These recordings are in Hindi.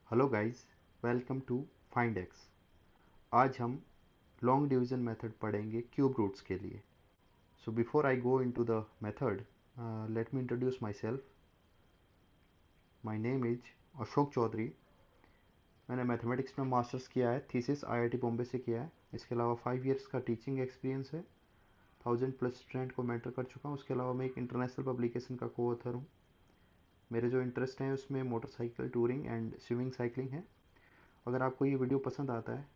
Hello guys, welcome to find x. आज हम लॉन्ग डिवीजन मेथड पढ़ेंगे क्यूब रूट्स के लिए। So before I go into the method, let me introduce myself. My name is Ashok Chaudhary. मैंने मैथमेटिक्स में मास्टर्स किया है, थीसिस आईआईटी बॉम्बे से किया है। इसके अलावा 5 इयर्स का टीचिंग एक्सपीरियंस है। 1000+ स्टूडेंट को मेंटर कर चुका हूँ। उसके अलावा मैं एक इंटरनेशनल पब्लिकेशन का को ऑथर हूँ। मेरे जो इंटरेस्ट हैं उसमें motorcycle touring and swimming cycling है। अगर आपको ये वीडियो पसंद आता है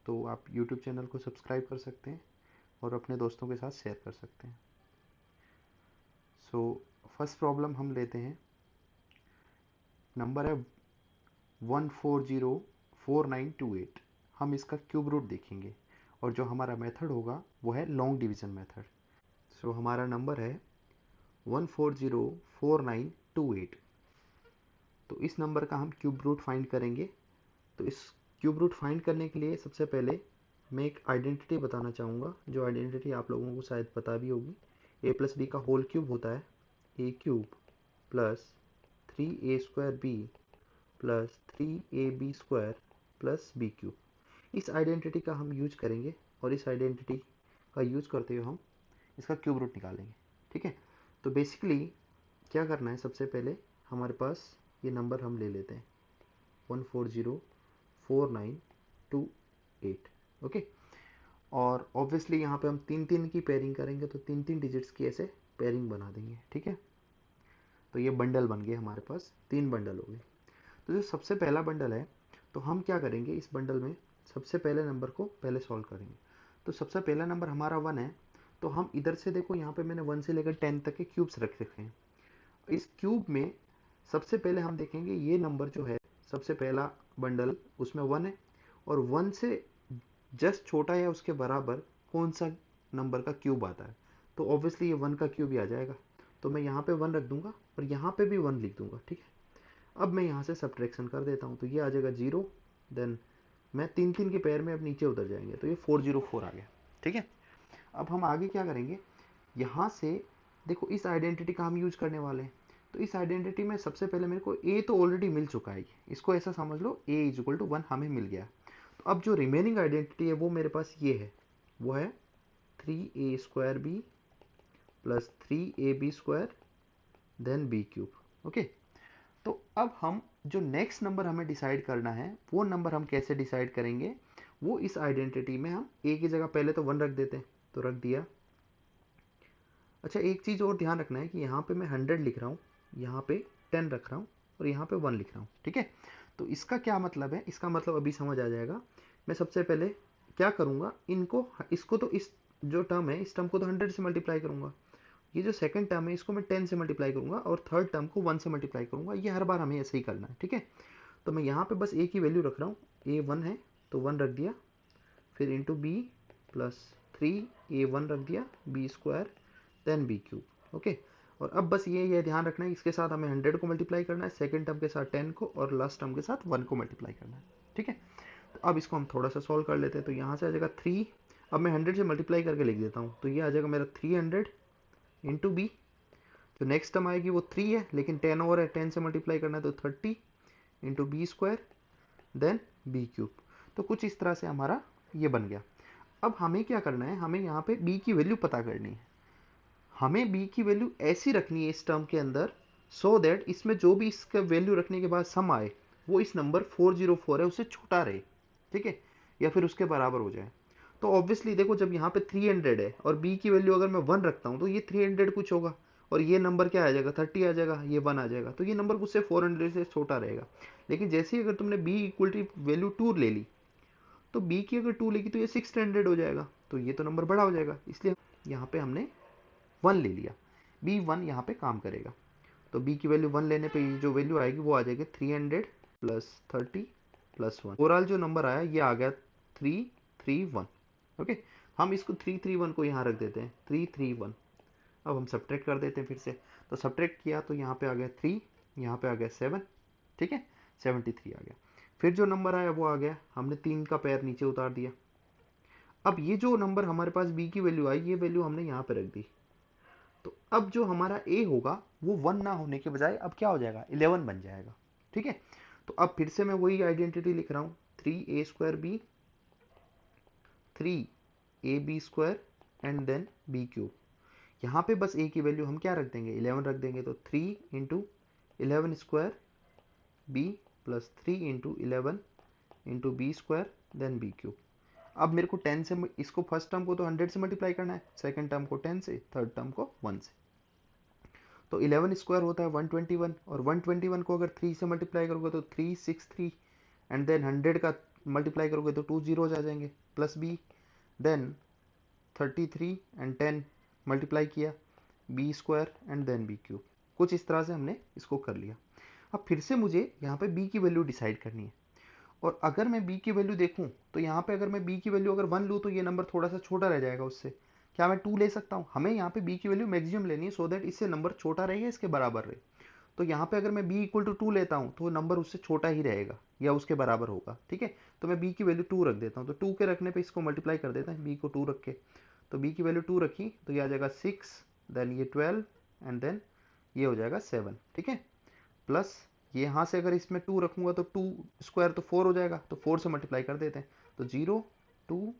तो आप YouTube चैनल को सब्सक्राइब कर सकते हैं और अपने दोस्तों के साथ शेयर कर सकते हैं। सो फर्स्ट प्रॉब्लम हम लेते हैं। नंबर है 1404928। हम इसका क्यूब रूट देखेंगे और जो हमारा मेथड होगा वो है लॉन्ग डिवीजन मेथड। सो हमारा नंबर है 1404928। तो इस नंबर का हम क्यूब रूट फाइंड करेंगे। तो इस क्यूब रूट फाइंड करने के लिए सबसे पहले मैं एक आइडेंटिटी बताना चाहूँगा, जो आइडेंटिटी आप लोगों को शायद पता भी होगी। ए प्लस बी का होल क्यूब होता है A cube plus 3a² B plus 3ab² plus B cube. इस आइडेंटिटी का हम यूज करेंगे और इस आइडेंटिटी का यूज करते हुए हम इसका क्यूब रूट निकालेंगे। ठीक है, तो बेसिकली क्या करना है, सबसे पहले हमारे पास ये नंबर हम ले लेते हैं 1404928। ओके, और ऑब्वियसली यहाँ पे हम तीन तीन की पेयरिंग करेंगे तो तीन तीन डिजिट्स की ऐसे पेयरिंग बना देंगे। ठीक है, तो ये बंडल बन गए, हमारे पास 3 बंडल हो गए। तो जो सबसे पहला बंडल है, तो हम क्या करेंगे, इस बंडल में सबसे पहले नंबर को पहले सॉल्व करेंगे। तो सबसे पहला नंबर हमारा 1 है, तो हम इधर से देखो, यहाँ पे मैंने 1 से लेकर 10 तक के क्यूब्स रख रखे हैं। इस क्यूब में सबसे पहले हम देखेंगे ये नंबर जो है, सबसे पहला बंडल उसमें 1 है, और 1 से जस्ट छोटा या उसके बराबर कौन सा नंबर का क्यूब आता है। तो ऑब्वियसली ये 1 का क्यूब ही आ जाएगा। तो मैं यहाँ पे 1 रख दूंगा और यहाँ पे भी 1 लिख दूंगा। ठीक है, अब मैं यहाँ से सब्ट्रैक्शन कर देता हूँ, तो ये आ जाएगा 0। देन मैं तीन तीन के पेयर में अब नीचे उतर जाएंगे, तो ये 404 आ गया। ठीक है, अब हम आगे क्या करेंगे, यहाँ से देखो इस आइडेंटिटी का हम यूज करने वाले हैं। तो इस आइडेंटिटी में सबसे पहले मेरे को ए तो ऑलरेडी मिल चुका है, इसको ऐसा समझ लो ए इज इक्वल टू 1 हमें मिल गया। तो अब जो रिमेनिंग आइडेंटिटी है वो मेरे पास ये है, वो है 3a² B plus 3ab² then b cube. Okay, तो अब हम जो नेक्स्ट नंबर हमें डिसाइड करना है, वो नंबर हम कैसे डिसाइड करेंगे, वो इस आइडेंटिटी में हम ए की जगह पहले तो 1 रख देते हैं, तो रख दिया। अच्छा, एक चीज़ और ध्यान रखना है कि यहाँ पे मैं 100 लिख रहा हूँ, यहाँ पे 10 रख रहा हूँ और यहाँ पे 1 लिख रहा हूँ। ठीक है, तो इसका क्या मतलब है, इसका मतलब अभी समझ आ जाएगा। मैं सबसे पहले क्या करूँगा, इनको इसको तो इस जो टर्म है, इस टर्म को तो 100 से मल्टीप्लाई करूँगा। ये जो सेकंड टर्म है इसको मैं 10 से मल्टीप्लाई करूँगा और थर्ड टर्म को 1 से मल्टीप्लाई करूँगा। ये हर बार हमें ऐसे ही करना है। ठीक है, तो मैं यहाँ पे बस ए की वैल्यू रख रहा हूँ, ए 1 है तो 1 रख दिया, फिर इंटू बी प्लस 3a1 रख दिया b² then b cube. Okay, और अब बस ये ध्यान रखना है, इसके साथ हमें 100 को मल्टीप्लाई करना है, सेकंड टर्म के साथ 10 को, और लास्ट टर्म के साथ 1 को मल्टीप्लाई करना है। ठीक है, तो अब इसको हम थोड़ा सा सॉल्व कर लेते हैं। तो यहाँ से आ जाएगा 3, अब मैं 100 से मल्टीप्लाई करके लिख देता हूँ, तो ये आ जाएगा मेरा 300 इंटू बी। जो नेक्स्ट टर्म आएगी वो 3 है, लेकिन 10 और है, 10 से मल्टीप्लाई करना है तो 30 इंटू बी² देन बी क्यूब। तो कुछ इस तरह से हमारा ये बन गया। अब हमें क्या करना है, हमें यहाँ पे b की वैल्यू पता करनी है। हमें b की वैल्यू ऐसी रखनी है इस टर्म के अंदर, सो दैट इसमें जो भी इसका वैल्यू रखने के बाद सम आए वो इस नंबर 404 है उससे छोटा रहे। ठीक है, या फिर उसके बराबर हो जाए। तो ऑब्वियसली देखो, जब यहाँ पे 300 है और b की वैल्यू अगर मैं 1 रखता हूँ तो ये 300 कुछ होगा, और ये नंबर क्या आ जाएगा, 30 आ जाएगा, ये 1 आ जाएगा, तो ये नंबर उससे 400 से छोटा रहेगा। लेकिन जैसे ही अगर तुमने b इक्वल टू वैल्यू 2 ले ली, तो b की अगर 2 लेगी तो ये 600 हो जाएगा, तो ये तो नंबर बड़ा हो जाएगा, इसलिए यहाँ पे हमने 1 ले लिया। b1 यहाँ पे काम करेगा, तो b की वैल्यू 1 लेने पे जो वैल्यू आएगी वो आ जाएगी 300 प्लस 30 प्लस 1। ओवरऑल जो नंबर आया ये आ गया 331। ओके, हम इसको 331 को यहाँ रख देते हैं, 331। अब हम सब्ट्रैक्ट कर देते हैं फिर से, तो सब्ट्रैक्ट किया तो यहाँ पे आ गया 3, यहाँ पे आ गया 7। ठीक है, 73 आ गया। फिर जो नंबर आया वो आ गया, हमने 3 का पैर नीचे उतार दिया। अब ये जो नंबर हमारे पास b की वैल्यू आई, ये वैल्यू हमने यहाँ पे रख दी। तो अब जो हमारा a होगा वो 1 ना होने के बजाय अब क्या हो जाएगा, 11 बन जाएगा। ठीक है, तो अब फिर से मैं वही आइडेंटिटी लिख रहा हूँ, 3a² b 3ab² and then b³। यहाँ पे बस a की वैल्यू हम क्या रख देंगे, 11 रख देंगे। तो 3 into 11² b plus 3 into 11 into b² then b³। अब मेरे को 10 से, इसको फर्स्ट टर्म को तो 100 से मल्टीप्लाई करना है, सेकंड टर्म को 10 से, थर्ड टर्म को 1 से। तो 11² होता है 121, और 121 को अगर 3 से मल्टीप्लाई करोगे तो 363, एंड देन 100 का मल्टीप्लाई करोगे तो 2 जीरोज आ जाएंगे, plus b, then 33 and 10 multiply किया, b² एंड देन b³। कुछ इस तरह से हमने इसको कर लिया। अब फिर से मुझे यहाँ पे b की वैल्यू डिसाइड करनी है, और अगर मैं b की वैल्यू देखूँ तो यहाँ पे अगर मैं b की वैल्यू अगर 1 लूँ तो ये नंबर थोड़ा सा छोटा रह जाएगा उससे। क्या मैं 2 ले सकता हूँ? हमें यहाँ पे b की वैल्यू मैक्सिमम लेनी है, सो दैट इससे नंबर छोटा रहेगा, इसके बराबर रहे। तो यहाँ पे अगर मैं b इक्वल टू 2 लेता हूँ तो नंबर उससे छोटा ही रहेगा या उसके बराबर होगा, ठीक है। तो मैं b की वैल्यू 2 रख देता हूँ, तो 2 के रखने पे इसको मल्टीप्लाई कर देता है, b को 2 रख के। तो b की वैल्यू 2 रखी तो ये आ जाएगा 6, देन ये 12 एंड देन ये हो जाएगा 7, ठीक है। प्लस ये यहाँ से अगर इसमें 2 रखूंगा तो 2² तो 4 हो जाएगा, तो 4 से मल्टीप्लाई कर देते हैं। तो 0 2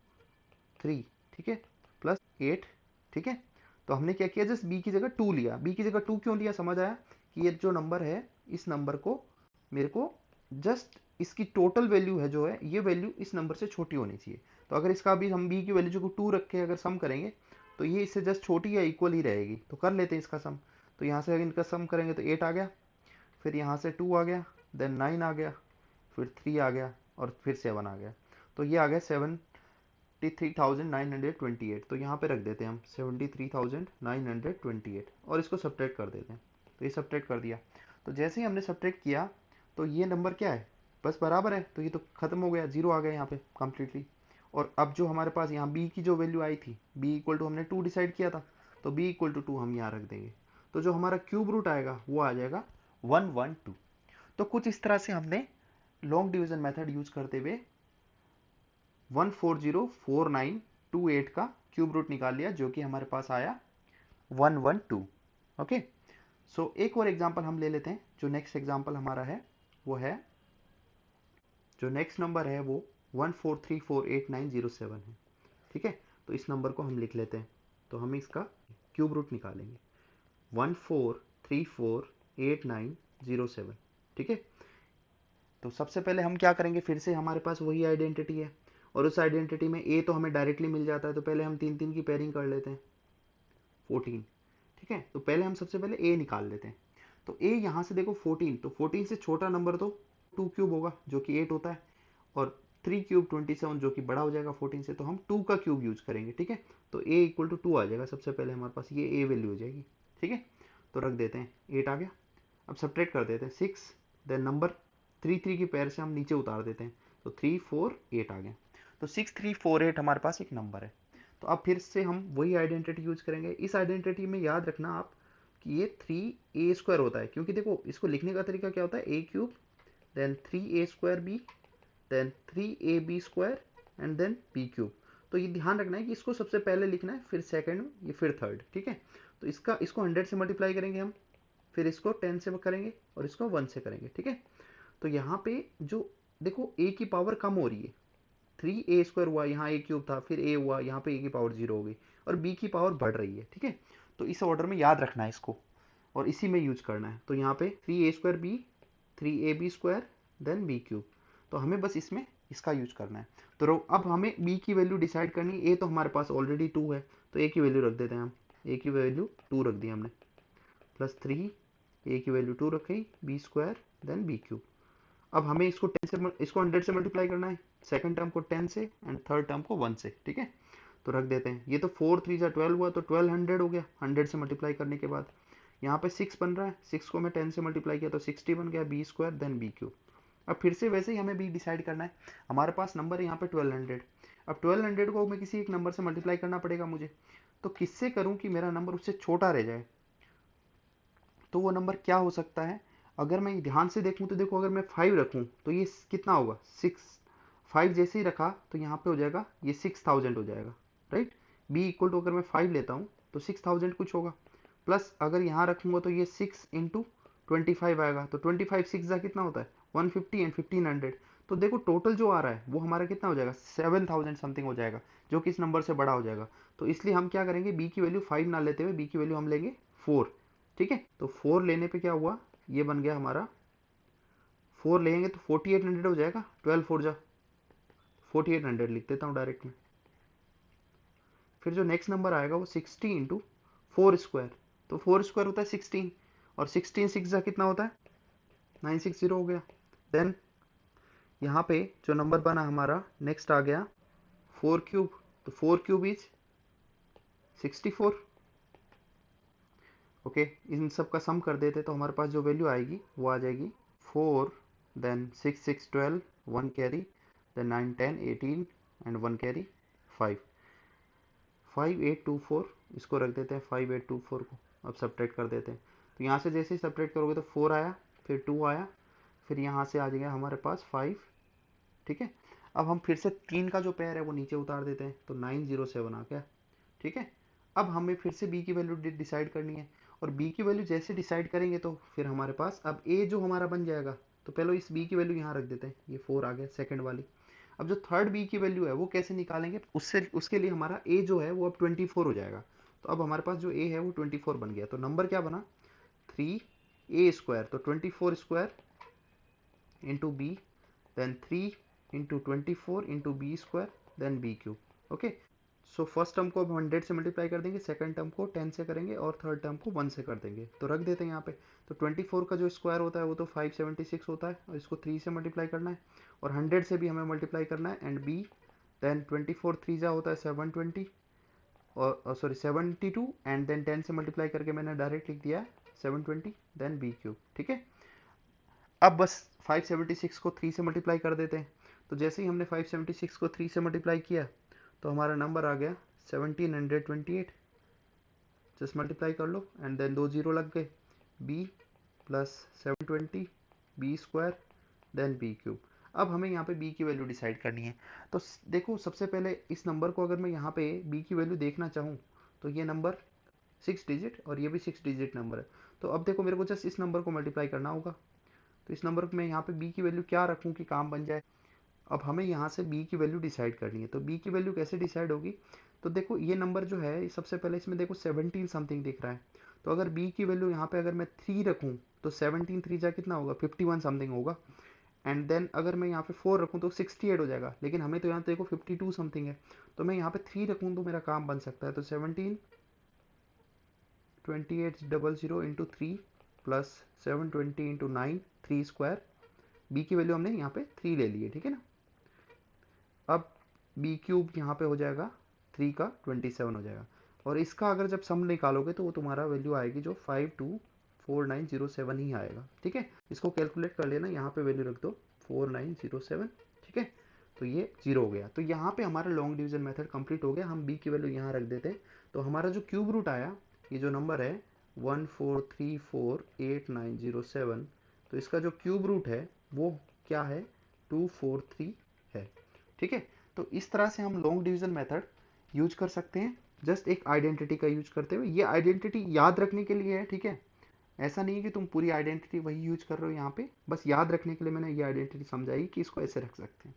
3, ठीक है, प्लस 8, ठीक है। तो हमने क्या किया, जस्ट b की जगह 2 लिया। b की जगह 2 क्यों लिया, समझ आया कि ये जो नंबर है, इस नंबर को मेरे को जस्ट इसकी टोटल वैल्यू है जो है, ये वैल्यू इस नंबर से छोटी होनी चाहिए। तो अगर इसका अभी हम b की वैल्यू जो 2 रख के अगर सम करेंगे तो ये इससे जस्ट छोटी या इक्वल ही रहेगी। तो कर लेते हैं इसका सम। तो यहाँ से अगर इनका सम करेंगे तो 8 आ गया, फिर यहाँ से 2 आ गया, देन 9 आ गया, फिर 3 आ गया, और फिर 7 आ गया। तो ये आ गया 73,928। तो यहाँ पे रख देते हैं हम 73,928 और इसको सब्ट्रैक्ट कर देते हैं। तो ये सब्ट्रैक्ट कर दिया। तो जैसे ही हमने सब्ट्रैक्ट किया तो ये नंबर क्या है, बस बराबर है। तो ये तो खत्म हो गया, जीरो आ गया यहाँ पे कम्प्लीटली। और अब जो हमारे पास यहाँ b की जो वैल्यू आई थी, b इक्वल टू हमने 2 डिसाइड किया था, तो b इक्वल टू 2 हम यहाँ रख देंगे। तो जो हमारा क्यूब रूट आएगा वो आ जाएगा 112। तो कुछ इस तरह से हमने लॉन्ग डिवीजन मेथड यूज करते हुए 1404928 का क्यूब रूट निकाल लिया, जो कि हमारे पास आया 112। ओके, सो एक और एग्जांपल हम ले लेते हैं। जो नेक्स्ट एग्जांपल हमारा है वो है, जो नेक्स्ट नंबर है वो 1434890 है, ठीक है। तो इस नंबर को हम लिख लेते हैं। तो हम इसका क्यूब रूट निकालेंगे 1434890, ठीक है। तो सबसे पहले हम क्या करेंगे, फिर से हमारे पास वही आइडेंटिटी है, और उस आइडेंटिटी में a तो हमें डायरेक्टली मिल जाता है। तो पहले हम 3 3 की पेयरिंग कर लेते हैं, 14, ठीक है। तो पहले हम सबसे पहले a निकाल लेते हैं। तो a यहाँ से देखो 14, तो 14 से छोटा नंबर तो 2 क्यूब होगा जो कि 8 होता है, और 3 क्यूब 27 जो कि बड़ा हो जाएगा 14 से। तो हम 2 का क्यूब यूज करेंगे, ठीक है। तो a इक्वल टू 2 आ जाएगा सबसे पहले हमारे पास, ये a वैल्यू हो जाएगी, ठीक है। तो रख देते हैं, 8 आ गया। अब सब्ट्रैक्ट कर देते हैं 6, देन नंबर 3 3 की पेयर से हम नीचे उतार देते हैं, तो 3 4 8 आ गया। तो 6348 हमारे पास एक नंबर है। तो अब फिर से हम वही आइडेंटिटी यूज करेंगे। इस आइडेंटिटी में याद रखना आप कि ये 3a² होता है, क्योंकि देखो इसको लिखने का तरीका क्या होता है, a³ then 3a² b then 3ab² and then b³। तो ये ध्यान रखना है कि इसको सबसे पहले लिखना है, फिर सेकंड, ये फिर थर्ड, ठीक है। तो इसको 100 से मल्टीप्लाई करेंगे हम, फिर इसको 10 से करेंगे, और इसको 1 से करेंगे, ठीक है। तो यहाँ पे जो देखो a की पावर कम हो रही है, 3a² हुआ, यहाँ a³ था, फिर a हुआ, यहाँ पे a की पावर 0 हो गई, और b की पावर बढ़ रही है, ठीक है। तो इस ऑर्डर में याद रखना है इसको, और इसी में यूज करना है। तो यहाँ पे 3a² b 3ab² then b³। तो हमें बस इसमें इसका यूज करना है। तो अब हमें b की वैल्यू डिसाइड करनी है। a तो हमारे पास ऑलरेडी 2 है, तो a की वैल्यू रख देते हैं हम। a की वैल्यू 2 रख दी हमने, प्लस 3, a की वैल्यू 2 रखी, b² देन b³। अब हमें इसको 100 से मल्टीप्लाई करना है, सेकंड टर्म को 10 से एंड थर्ड टर्म को 1 से, ठीक है। तो रख देते हैं। ये तो 4 3 जा 12 हुआ, तो 1200 हो गया 100 से मल्टीप्लाई करने के बाद। यहाँ पे 6 बन रहा है, 6 को मैं 10 से मल्टीप्लाई किया तो 60 बन गया, b² देन b³। अब फिर से वैसे ही हमें b डिसाइड करना है। हमारे पास नंबर है यहाँ पे 1200। अब 1200 को मैं किसी एक नंबर से मल्टीप्लाई करना पड़ेगा मुझे। तो किससे करूँ कि मेरा नंबर उससे छोटा रह जाए? तो वो नंबर क्या हो सकता है? अगर मैं ध्यान से देखूं तो देखो, अगर मैं 5 रखूं तो ये कितना होगा, 6। 5 जैसे ही रखा तो यहाँ पे हो जाएगा ये 6000 हो जाएगा, राइट। b इक्वल टू अगर मैं 5 लेता हूँ तो 6000 कुछ होगा, प्लस अगर यहाँ रखूंगा तो ये 6 इंटू 25 आएगा। तो 25 6 कितना होता है 150 एंड 1500। तो देखो टोटल जो आ रहा है वो हमारा कितना हो जाएगा, 7000 समथिंग हो जाएगा, जो कि इस नंबर से बड़ा हो जाएगा। तो इसलिए हम क्या करेंगे, बी की वैल्यू 5 ना लेते हुए बी की वैल्यू हम लेंगे 4। ठीक है, तो 4 लेने पे क्या हुआ, ये बन गया हमारा, 4 लेंगे तो 4800 हो जाएगा, 12 4 जा 4800 लिख देता हूँ डायरेक्ट में। फिर जो नेक्स्ट नंबर आएगा वो 60 इंटू 4 स्क्वायर, तो 4 स्क्वायर होता है 16, और 16 6 जा कितना होता है, 960 हो गया। देन यहाँ पे जो नंबर बना हमारा नेक्स्ट आ गया 4 क्यूब, तो 4 क्यूब इज 64। ओके, इन सब का सम कर देते तो हमारे पास जो वैल्यू आएगी वो आ जाएगी 4, then 6 6 12, 1 carry, then 9 10 18 and 1 carry 5, 5824। इसको रख देते हैं 5824 को, अब सब्ट्रैक्ट कर देते हैं। तो यहाँ से जैसे ही सब्ट्रैक्ट करोगे तो 4 आया, फिर 2 आया, फिर यहाँ से आ जाएगा हमारे पास 5। ठीक है, अब हम फिर से 3 का जो पेयर है वो नीचे उतार देते हैं, तो 907 आ गया। ठीक है, अब हमें फिर से बी की वैल्यू डिसाइड करनी है, और बी की वैल्यू जैसे डिसाइड करेंगे तो फिर हमारे पास अब ए जो हमारा बन जाएगा, तो पहले इस बी की वैल्यू यहाँ रख देते हैं, ये 4 आ गया सेकंड वाली। अब जो थर्ड बी की वैल्यू है वो कैसे निकालेंगे, उससे उसके लिए हमारा ए जो है वो अब 24 हो जाएगा। तो अब हमारे पास जो ए है वो 24 बन गया, तो नंबर क्या बना 3 ए स्क्वायर, तो 24 square into b, then 3 into 24 into b square, then b cube. Okay, so first term को अब 100 से मल्टीप्लाई कर देंगे, सेकंड टर्म को 10 से करेंगे, और थर्ड टर्म को 1 से कर देंगे। तो रख देते हैं यहाँ पे, तो 24 का जो स्क्वायर होता है वो तो 576 होता है, और इसको 3 से मल्टीप्लाई करना है, और 100 से भी हमें मल्टीप्लाई करना है, एंड बी, देन 24 3 जा होता है 720, और सॉरी 72, एंड देन 10 से मल्टीप्लाई करके मैंने डायरेक्ट लिख दिया है 720, देन बी क्यूब। ठीक है, अब बस 576 को 3 से मल्टीप्लाई कर देते हैं, तो जैसे ही हमने 576 को 3 से मल्टीप्लाई किया तो हमारा नंबर आ गया 1728। जस्ट मल्टीप्लाई कर लो, एंड देन 2 जीरो लग गए, b plus 720 b square, then b cube. अब हमें यहाँ पे बी की वैल्यू डिसाइड करनी है। तो देखो सबसे पहले इस नंबर को अगर मैं यहाँ पे बी की वैल्यू देखना चाहूँ, तो ये नंबर 6 डिजिट और ये भी 6 डिजिट नंबर है। तो अब देखो मेरे को जस्ट इस नंबर को मल्टीप्लाई करना होगा, तो इस नंबर में यहाँ पे बी की वैल्यू क्या रखूँ कि काम बन जाए। अब हमें यहाँ से b की वैल्यू डिसाइड करनी है, तो b की वैल्यू कैसे डिसाइड होगी, तो देखो ये नंबर जो है सबसे पहले इसमें देखो 17 समथिंग दिख रहा है, तो अगर b की वैल्यू यहाँ पे अगर मैं 3 रखूँ तो 17 3 जा कितना होगा 51 समथिंग होगा, एंड देन अगर मैं यहाँ पे 4 रखूँ तो 68 हो जाएगा, लेकिन हमें तो यहाँ देखो 52 समथिंग है, तो मैं यहाँ पे 3 रखूँ तो मेरा काम बन सकता है। तो 17 2800 into 3 plus 720 into 9 3 square, b की वैल्यू हमने यहाँ पे 3 ले ली है। ठीक है ना, अब बी क्यूब यहाँ पे हो जाएगा 3 का 27 हो जाएगा, और इसका अगर जब सम निकालोगे तो वो तुम्हारा वैल्यू आएगी जो 524907 ही आएगा। ठीक है, इसको कैलकुलेट कर लेना, यहाँ पे वैल्यू रख दो 4907। ठीक है, तो ये 0 हो गया, तो यहाँ पे हमारा लॉन्ग डिवीजन मेथड कंप्लीट हो गया। हम बी की वैल्यू यहाँ रख देते हैं, तो हमारा जो क्यूब रूट आया, ये जो नंबर है 14348907, तो इसका जो क्यूब रूट है वो क्या है 243 है। ठीक है, तो इस तरह से हम लॉन्ग डिवीजन मेथड यूज कर सकते हैं, जस्ट एक आइडेंटिटी का यूज करते हुए। ये आइडेंटिटी याद रखने के लिए है, ठीक है, ऐसा नहीं है कि तुम पूरी आइडेंटिटी वही यूज कर रहे हो यहाँ पे, बस याद रखने के लिए मैंने ये आइडेंटिटी समझाई कि इसको ऐसे रख सकते हैं।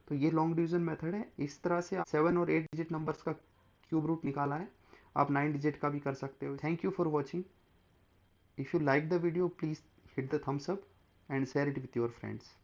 तो ये लॉन्ग डिवीजन मेथड है, इस तरह से आप 7 और 8 डिजिट नंबर्स का क्यूब रूट निकाला है, आप 9 डिजिट का भी कर सकते हो। Thank you for watching. If you like the video please hit the thumbs up and share it with your friends.